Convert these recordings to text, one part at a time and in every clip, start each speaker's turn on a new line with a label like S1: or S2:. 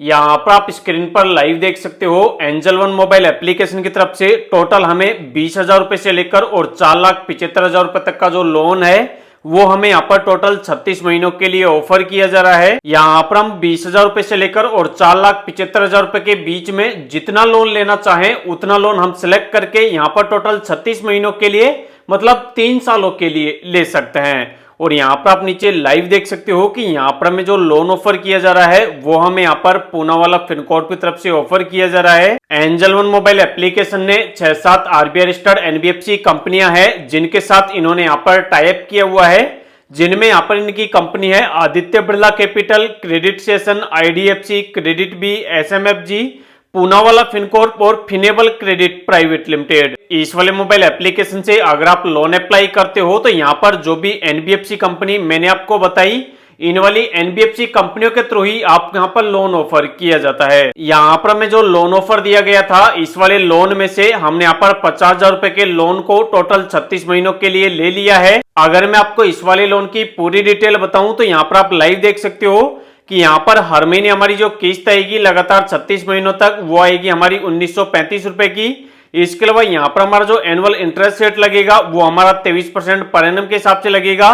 S1: यहाँ पर आप स्क्रीन पर लाइव देख सकते हो एंजल वन मोबाइल एप्लीकेशन की तरफ से टोटल हमें 20,000 रुपए से लेकर और 4,75,000 रुपए तक का जो लोन है वो हमें यहाँ पर टोटल 36 महीनों के लिए ऑफर किया जा रहा है। यहाँ पर हम 20,000 रुपए से लेकर और 4,75,000 रुपए के बीच में जितना लोन लेना चाहें उतना लोन हम सिलेक्ट करके यहाँ पर टोटल 36 महीनों के लिए मतलब 3 सालों के लिए ले सकते हैं। और यहाँ पर आप नीचे लाइव देख सकते हो कि यहाँ पर हमें जो लोन ऑफर किया जा रहा है वो हमें यहाँ पर पूना वाला फिनकॉर्प की तरफ से ऑफर किया जा रहा है। एंजल वन मोबाइल एप्लीकेशन ने 6-7 आरबीआई रजिस्टर्ड एनबीएफसी कंपनियां हैं जिनके साथ इन्होंने यहाँ पर टाइप किया हुआ है, जिनमें यहाँ पर इनकी कंपनी है Aditya Birla Capital, Credit Saison, IDFC, KreditBee, SMFG, Poonawalla Fincorp और फिनेबल क्रेडिट प्राइवेट लिमिटेड। इस वाले मोबाइल एप्लीकेशन से अगर आप लोन अप्लाई करते हो तो यहाँ पर जो भी एनबीएफसी कंपनी मैंने आपको बताई, इन वाली एनबीएफसी कंपनियों के थ्रू ही आप यहाँ पर लोन ऑफर किया जाता है। यहाँ पर हमें जो लोन ऑफर दिया गया था इस वाले लोन में से हमने यहाँ पर 50,000 रुपए के लोन को टोटल 36 महीनों के लिए ले लिया है। अगर मैं आपको इस वाले लोन की पूरी डिटेल बताऊं तो यहाँ पर आप लाइव देख सकते हो कि यहाँ पर हर महीने हमारी जो किस्त आएगी लगातार 36 महीनों तक वो आएगी हमारी 1,935 रुपए की। इसके अलावा यहाँ पर हमारा जो एनुअल इंटरेस्ट रेट लगेगा वो हमारा 23% पर एनम के हिसाब से लगेगा।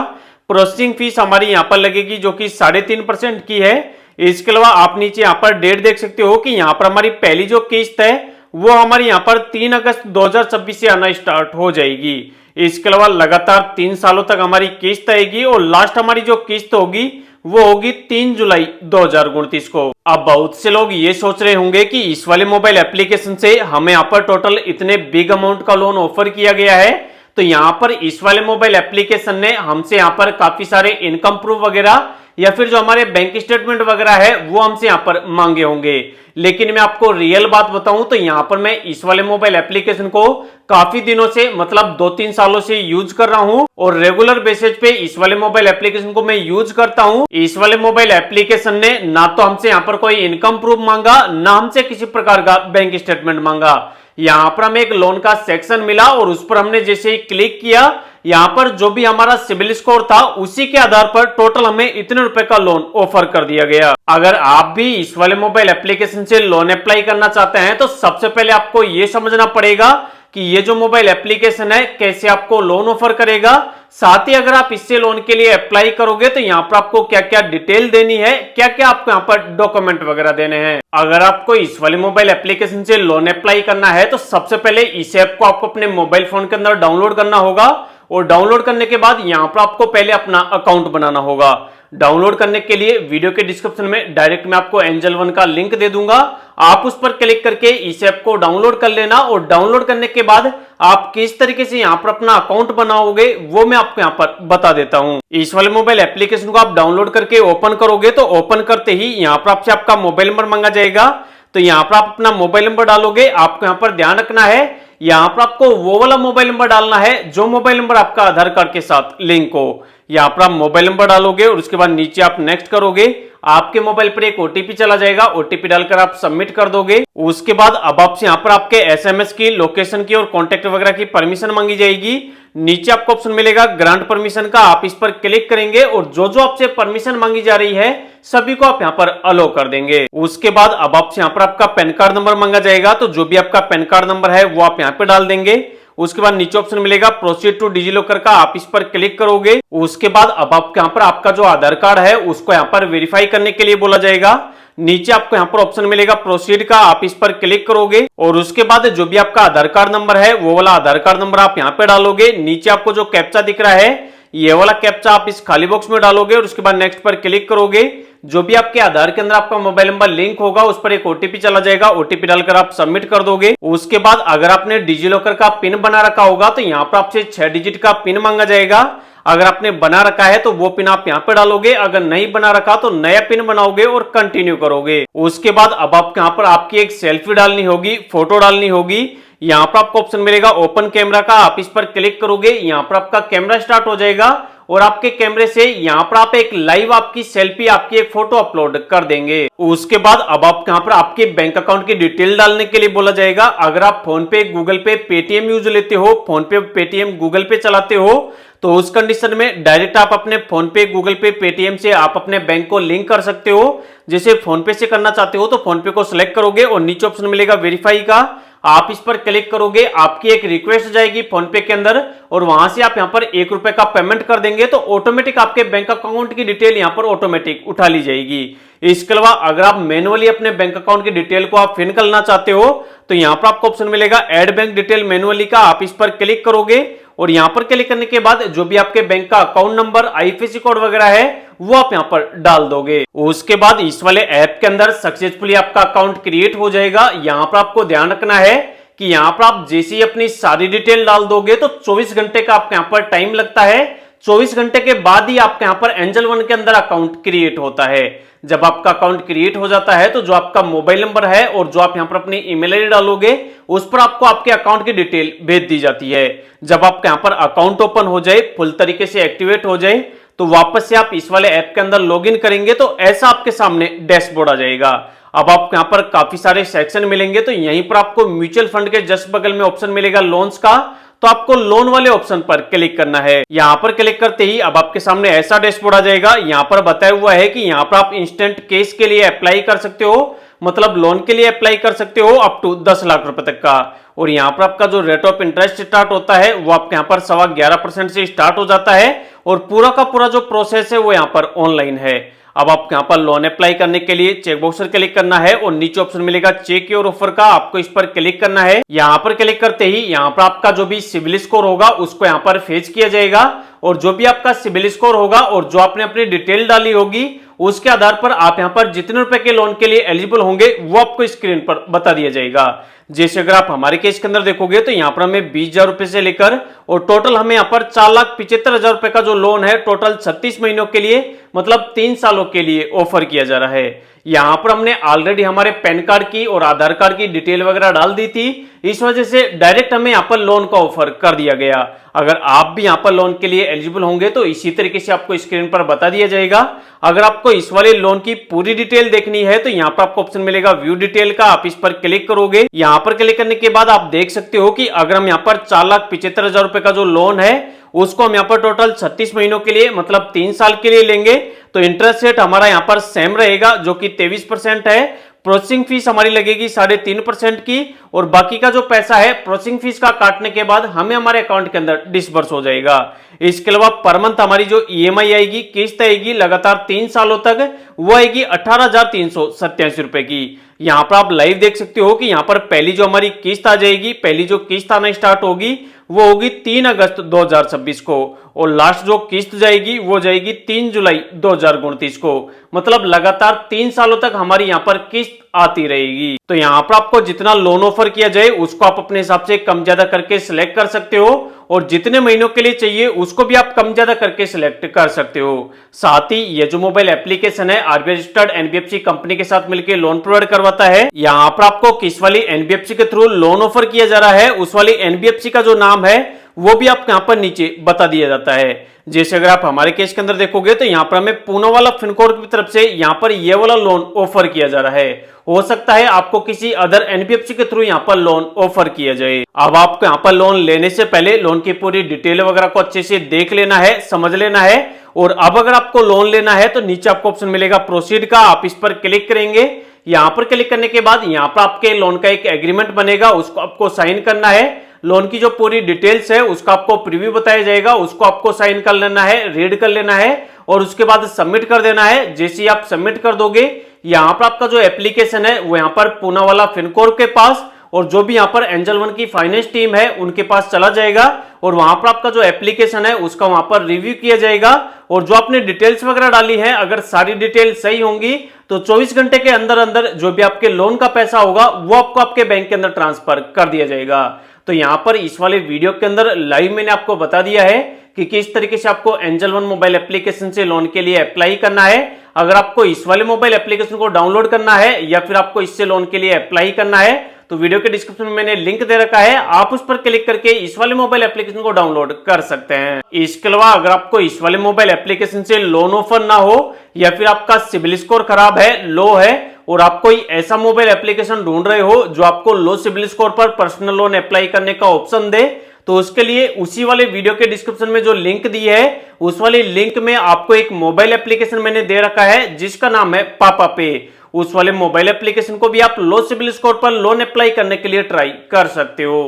S1: प्रोसेसिंग फीस हमारी यहाँ पर लगेगी जो कि 3.5% की है। इसके अलावा आप नीचे यहाँ पर डेट देख सकते हो कि यहाँ पर हमारी पहली जो किस्त है वो हमारी यहाँ पर 3 अगस्त 2026 से आना स्टार्ट हो जाएगी। इसके अलावा लगातार 3 सालों तक हमारी किस्त आएगी और लास्ट हमारी जो किस्त होगी वो होगी 3 जुलाई 2029 को। अब बहुत से लोग ये सोच रहे होंगे कि इस वाले मोबाइल एप्लीकेशन से हमें यहाँ पर टोटल इतने बिग अमाउंट का लोन ऑफर किया गया है, तो यहाँ पर इस वाले मोबाइल एप्लीकेशन ने हमसे यहाँ पर काफी सारे इनकम प्रूफ वगैरह या फिर जो हमारे बैंक स्टेटमेंट वगैरह है वो हमसे यहाँ पर मांगे होंगे। लेकिन मैं आपको रियल बात बताऊं तो यहाँ पर मैं इस वाले मोबाइल एप्लीकेशन को काफी दिनों से मतलब 2-3 सालों से यूज कर रहा हूं और रेगुलर बेसिस पे इस वाले मोबाइल एप्लीकेशन को मैं यूज करता हूं। इस वाले मोबाइल एप्लीकेशन ने ना तो हमसे यहाँ पर कोई इनकम प्रूफ मांगा, ना हमसे किसी प्रकार का बैंक स्टेटमेंट मांगा। यहाँ पर हमें एक लोन का सेक्शन मिला और उस पर हमने जैसे ही क्लिक किया यहाँ पर जो भी हमारा सिबिल स्कोर था उसी के आधार पर टोटल हमें इतने रुपए का लोन ऑफर कर दिया गया। अगर आप भी इस वाले मोबाइल एप्लीकेशन से लोन अप्लाई करना चाहते हैं तो सबसे पहले आपको ये समझना पड़ेगा कि ये जो मोबाइल एप्लीकेशन है कैसे आपको लोन ऑफर करेगा। साथ ही अगर आप इससे लोन के लिए अप्लाई करोगे तो यहाँ पर आपको क्या क्या डिटेल देनी है, क्या क्या आपको यहाँ पर डॉक्यूमेंट वगैरह देने हैं। अगर आपको इस वाले मोबाइल एप्लीकेशन से लोन अप्लाई करना है तो सबसे पहले इस ऐप को आपको अपने मोबाइल फोन के अंदर डाउनलोड करना होगा और डाउनलोड करने के बाद यहाँ पर आपको पहले अपना अकाउंट बनाना होगा। डाउनलोड करने के लिए वीडियो के डिस्क्रिप्शन में डायरेक्ट मैं आपको एंजल वन का लिंक दे दूंगा, आप उस पर क्लिक करके इस ऐप को डाउनलोड कर लेना और डाउनलोड करने के बाद आप किस तरीके से यहाँ पर अपना अकाउंट बनाओगे वो मैं आपको यहाँ पर बता देता हूँ। इस वाले मोबाइल एप्लीकेशन को आप डाउनलोड करके ओपन करोगे तो ओपन करते ही यहाँ पर आपसे आपका मोबाइल नंबर मांगा जाएगा, तो यहाँ पर आप अपना मोबाइल नंबर डालोगे। आपको यहाँ पर ध्यान रखना है यहाँ पर आपको वो वाला मोबाइल नंबर डालना है जो मोबाइल नंबर आपका आधार कार्ड के साथ लिंक हो। यहाँ पर आप मोबाइल नंबर डालोगे और उसके बाद नीचे आप नेक्स्ट करोगे, आपके मोबाइल पर एक ओटीपी चला जाएगा, ओटीपी डालकर आप सबमिट कर दोगे। उसके बाद अब आपसे यहाँ पर आपके एसएमएस की, लोकेशन की और कॉन्टेक्ट वगैरह की परमिशन मांगी जाएगी। नीचे आपको ऑप्शन मिलेगा ग्रांट परमिशन का, आप इस पर क्लिक करेंगे और जो जो आपसे परमिशन मांगी जा रही है सभी को आप यहाँ पर अलो कर देंगे। उसके बाद अब आपसे यहाँ पर आपका पैन कार्ड नंबर मांगा जाएगा, तो जो भी आपका पैन कार्ड नंबर है वो आप यहाँ पे डाल देंगे। उसके बाद नीचे ऑप्शन मिलेगा प्रोसीड टू डिजिलॉकर का, आप इस पर क्लिक करोगे। उसके बाद अब आपके यहाँ पर आपका जो आधार कार्ड है उसको यहाँ पर वेरीफाई करने के लिए बोला जाएगा। नीचे आपको यहाँ पर ऑप्शन मिलेगा प्रोसीड का, आप इस पर क्लिक करोगे और उसके बाद जो भी आपका आधार कार्ड नंबर है वो वाला आधार कार्ड नंबर आप यहाँ पे डालोगे। नीचे आपको जो कैप्चा दिख रहा है ये वाला कैप्चा आप इस खाली बॉक्स में डालोगे और उसके बाद नेक्स्ट पर क्लिक करोगे। जो भी आपके आधार के अंदर आपका मोबाइल नंबर लिंक होगा उस पर एक ओटीपी चला जाएगा, ओटीपी डालकर आप सबमिट कर दोगे। उसके बाद अगर आपने डिजिलॉकर का पिन बना रखा होगा तो यहाँ पर आपसे 6 डिजिट का पिन मांगा जाएगा। अगर आपने बना रखा है तो वो पिन आप यहाँ पे डालोगे, अगर नहीं बना रखा तो नया पिन बनाओगे और कंटिन्यू करोगे। उसके बाद अब आपके यहाँ पर आपकी एक सेल्फी डालनी होगी, फोटो डालनी होगी। यहाँ पर आपको ऑप्शन मिलेगा ओपन कैमरा का, आप इस पर क्लिक करोगे, यहाँ पर आपका कैमरा स्टार्ट हो जाएगा और आपके कैमरे से यहाँ पर आप एक लाइव आपकी सेल्फी, आपकी एक फोटो अपलोड कर देंगे। उसके बाद अब आप यहाँ पर आपके बैंक अकाउंट की डिटेल डालने के लिए बोला जाएगा। अगर आप फोन पे, गूगल पे, पेटीएम यूज लेते हो, फोन पे, पेटीएम, गूगल पे चलाते हो तो उस कंडीशन में डायरेक्ट आप अपने फोन पे, गूगल पे, पेटीएम से आप अपने बैंक को लिंक कर सकते हो। जैसे फोन पे से करना चाहते हो तो फोन पे को सिलेक्ट करोगे और नीचे ऑप्शन मिलेगा वेरीफाई का, आप इस पर क्लिक करोगे, आपकी एक रिक्वेस्ट जाएगी फोन पे के अंदर और वहां से आप यहां पर ₹1 का पेमेंट कर देंगे तो ऑटोमेटिक आपके बैंक अकाउंट की डिटेल यहां पर ऑटोमेटिक उठा ली जाएगी। इसके अलावा अगर आप मैनुअली अपने बैंक अकाउंट की डिटेल को आप फिल करना चाहते हो तो यहां पर आपको ऑप्शन मिलेगा ऐड बैंक डिटेल मैनुअली का, आप इस पर क्लिक करोगे और यहां पर क्लिक करने के बाद जो भी आपके बैंक का अकाउंट नंबर, आईएफएससी कोड वगैरह है वो आप यहां पर डाल दोगे। उसके बाद इस वाले ऐप के अंदर सक्सेसफुली आपका अकाउंट क्रिएट हो जाएगा। यहां पर आपको ध्यान रखना है कि यहां पर आप जैसे ही अपनी सारी डिटेल डाल दोगे तो 24 घंटे का आपके यहां पर टाइम लगता है। 24 घंटे के बाद ही आपके यहां पर एंजल वन के अंदर अकाउंट क्रिएट होता है। जब आपका अकाउंट क्रिएट हो जाता है तो जो आपका मोबाइल नंबर है और जो आप यहां पर अपनी ईमेल आईडी डालोगे उस पर आपको आपके अकाउंट की डिटेल भेज दी जाती है। जब आपके यहां पर अकाउंट ओपन हो जाए, फुल तरीके से एक्टिवेट हो जाए तो वापस से आप इस वाले ऐप के अंदर लॉगिन करेंगे तो ऐसा आपके सामने डैशबोर्ड आ जाएगा। अब आपको यहां पर काफी सारे सेक्शन मिलेंगे तो यहीं पर आपको म्यूचुअल फंड के जस्ट बगल में ऑप्शन मिलेगा लोन्स का, तो आपको लोन वाले ऑप्शन पर क्लिक करना है। यहां पर क्लिक करते ही अब आपके सामने ऐसा डैशबोर्ड आ जाएगा। यहां पर बताया हुआ है कि यहां पर आप इंस्टेंट कैश के लिए अप्लाई कर सकते हो, मतलब लोन के लिए अप्लाई कर सकते हो अप टू 10 लाख रुपए तक का। और यहां पर आपका जो रेट ऑफ इंटरेस्ट स्टार्ट होता है वो आपके यहां पर 11.25% से स्टार्ट हो जाता है और पूरा का पूरा जो प्रोसेस है वो यहां पर ऑनलाइन है। अब आपको यहां पर लोन अप्लाई करने के लिए चेकबॉक्स पर क्लिक करना है और नीचे ऑप्शन मिलेगा चेक योर ऑफर का, आपको इस पर क्लिक करना है। यहां पर क्लिक करते ही यहां पर आपका जो भी सिविल स्कोर होगा उसको यहां पर फेच किया जाएगा और जो भी आपका सिविल स्कोर होगा और जो आपने अपनी डिटेल डाली होगी उसके आधार पर आप यहां पर जितने रुपए के लोन के लिए एलिजिबल होंगे वो आपको स्क्रीन पर बता दिया जाएगा। जैसे अगर आप हमारे केस के अंदर देखोगे तो यहां पर हमें 20,000 रुपए से लेकर और टोटल हमें यहां पर 4,75,000 रुपए का जो लोन है टोटल 36 महीनों के लिए, मतलब 3 सालों के लिए ऑफर किया जा रहा है। यहां पर हमने ऑलरेडी हमारे पैन कार्ड की और आधार कार्ड की डिटेल वगैरह डाल दी थी, इस वजह से डायरेक्ट हमें यहां पर लोन का ऑफर कर दिया गया। अगर आप भी यहां पर लोन के लिए एलिजिबल होंगे तो इसी तरीके से आपको स्क्रीन पर बता दिया जाएगा। अगर आपको इस वाले लोन की पूरी डिटेल देखनी है तो यहां पर आपको ऑप्शन मिलेगा व्यू डिटेल का, आप इस पर क्लिक करोगे। यहां पर क्लिक करने के बाद आप देख सकते हो कि अगर हम यहां पर 4,75,000 रुपए का जो लोन है उसको हम यहां पर टोटल 36 महीनों के लिए, मतलब 3 साल के लिए लेंगे तो इंटरेस्ट रेट हमारा यहां पर सेम रहेगा जो कि 23% है। प्रोसेसिंग फीस हमारी लगेगी 3.5% की और बाकी का जो पैसा है प्रोसेसिंग फीस का काटने के बाद हमें हमारे अकाउंट के अंदर डिसबर्स हो जाएगा। इसके अलावा पर मंथ हमारी जो ईएमआई आएगी, किस्त आएगी लगातार 3 सालों तक, वो आएगी 18,387 रुपए की। यहां पर आप लाइव देख सकते हो कि यहां पर पहली जो हमारी किस्त आ जाएगी, पहली जो किस्त आना स्टार्ट होगी वो होगी 3 अगस्त 2026 को और लास्ट जो किस्त जाएगी वो जाएगी 3 जुलाई 2029 को, मतलब लगातार 3 सालों तक हमारी यहां पर किस्त आती रहेगी। तो यहां पर आपको जितना लोन ऑफर किया जाए उसको आप अपने हिसाब से कम ज्यादा करके सिलेक्ट कर सकते हो और जितने महीनों के लिए चाहिए उसको भी आप कम ज्यादा करके सिलेक्ट कर सकते हो। साथ ही ये जो मोबाइल एप्लीकेशन है आरबीआई रजिस्टर्ड एनबीएफसी कंपनी के साथ मिलकर लोन प्रोवाइड करवाता है। यहाँ पर आपको किस वाली एनबीएफसी के थ्रू लोन ऑफर किया जा रहा है उस वाली एनबीएफसी का जो नाम है वो भी आपको यहाँ पर नीचे बता दिया जाता है। जैसे अगर आप हमारे केस के अंदर देखोगे तो यहाँ पर हमें पूना वाला फिनकोर की तरफ से यहाँ पर ये वाला लोन ऑफर किया जा रहा है। हो सकता है आपको किसी अदर एनबीएफसी के थ्रू यहाँ पर लोन ऑफर किया जाए। अब आपको यहाँ पर लोन लेने से पहले लोन की पूरी डिटेल वगैरह को अच्छे से देख लेना है, समझ लेना है। और अब अगर आपको लोन लेना है तो नीचे आपको ऑप्शन मिलेगा प्रोसीड का, आप इस पर क्लिक करेंगे। यहाँ पर क्लिक करने के बाद यहाँ पर आपके लोन का एक एग्रीमेंट बनेगा, उसको आपको साइन करना है। लोन की जो पूरी डिटेल्स है उसका आपको प्रीव्यू बताया जाएगा, उसको आपको साइन कर लेना है, रीड कर लेना है और उसके बाद सबमिट कर देना है। जैसे ही आप सबमिट कर दोगे यहाँ पर आपका जो एप्लीकेशन है वो यहाँ पर पूना वाला फिनकोर के पास और जो भी यहाँ पर एंजल वन की फाइनेंस टीम है उनके पास चला जाएगा और वहां पर आपका जो एप्लीकेशन है उसका वहां पर रिव्यू किया जाएगा और जो आपने डिटेल्स वगैरह डाली है अगर सारी डिटेल सही होंगी तो 24 घंटे के अंदर अंदर जो भी आपके लोन का पैसा होगा वो आपको आपके बैंक के अंदर ट्रांसफर कर दिया जाएगा। तो यहाँ पर इस वाले वीडियो के अंदर लाइव मैंने आपको बता दिया है कि किस तरीके से आपको एंजल वन मोबाइल एप्लीकेशन से लोन के लिए अप्लाई करना है। अगर आपको इस वाले मोबाइल एप्लीकेशन को डाउनलोड करना है या फिर आपको इससे लोन के लिए अप्लाई करना है तो वीडियो के डिस्क्रिप्शन में मैंने लिंक दे रखा है, आप उस पर क्लिक करके इस वाले मोबाइल एप्लीकेशन को डाउनलोड कर सकते हैं। इसके अलावा अगर आपको इस वाले मोबाइल एप्लीकेशन से लोन ऑफर ना हो या फिर आपका सिबिल स्कोर खराब है, लो है और आप कोई ऐसा मोबाइल एप्लीकेशन ढूंढ रहे हो जो आपको लो सिबिल स्कोर पर पर्सनल लोन अप्लाई करने का ऑप्शन दे तो उसके लिए उसी वाले वीडियो के डिस्क्रिप्शन में जो लिंक दी है उस वाले लिंक में आपको एक मोबाइल एप्लीकेशन मैंने दे रखा है जिसका नाम है पापा पे। उस वाले मोबाइल एप्लीकेशन को भी आप लो सिबिल स्कोर पर लोन अप्लाई करने के लिए ट्राई कर सकते हो।